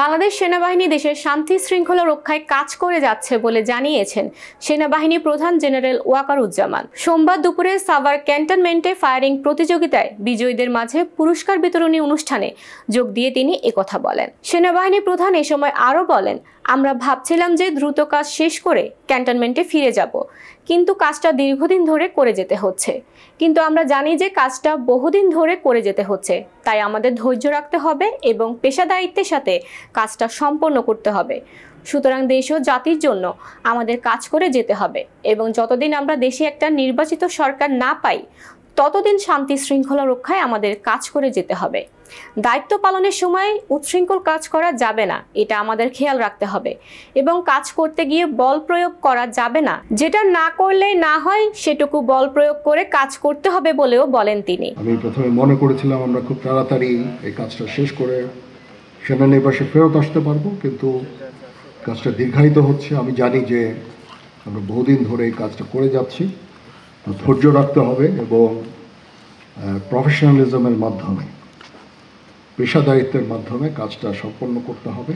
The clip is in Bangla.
বাংলাদেশ সেনাবাহিনী দেশের শান্তি শৃঙ্খলা রক্ষায় কাজ করে যাচ্ছে বলে জানিয়েছেন সেনাবাহিনী প্রধান জেনারেল ওয়াকারুজ্জামান। সোমবার দুপুরে সাভার ক্যান্টনমেন্টে ফায়ারিং প্রতিযোগিতায় বিজয়ীদের মাঝে পুরস্কার বিতরণী অনুষ্ঠানে যোগ দিয়ে তিনি একথা বলেন। সেনাবাহিনী প্রধান এ সময় আরও বলেন, আমরা ভাবছিলাম যে দ্রুত কাজ শেষ করে ক্যান্টনমেন্টে ফিরে যাব, কিন্তু কাজটা দীর্ঘদিন ধরে করে যেতে হচ্ছে। কিন্তু আমরা জানি যে কাজটা বহুদিন ধরে করে যেতে হচ্ছে, তাই আমাদের ধৈর্য রাখতে হবে এবং পেশাদারিত্বের সাথে কাজটা সম্পন্ন করতে হবে। সুতরাং দেশ ও জাতির জন্য আমাদের কাজ করে যেতে হবে এবং যতদিন আমরা দেশে একটা নির্বাচিত সরকার না পাই ততদিন শান্তি শৃঙ্খলা রক্ষায় আমাদের কাজ করে যেতে হবে। দায়িত্ব পালনের সময় উচ্ছৃঙ্খল কাজ করা যাবে না, এটা আমাদের খেয়াল রাখতে হবে এবং কাজ করতে গিয়ে বল প্রয়োগ করা যাবে না। যেটা না করলেই না হয় সেটুকু বল প্রয়োগ করে কাজ করতে হবে বলেও বলেন তিনি। আমি প্রথমে মনে করেছিলাম আমরা খুব তাড়াতাড়ি এই কাজটা শেষ করে সেনানিবাসে ফেরত আসতে পারবো, কিন্তু কাজটা দীর্ঘায়িত হচ্ছে। আমি জানি যে আমরা বহুদিন ধরে এই কাজটা করে যাচ্ছি, ধৈর্য রাখতে হবে এবং প্রফেশনালিজমের মাধ্যমে, পেশাদারিত্বের মাধ্যমে কাজটা সম্পন্ন করতে হবে।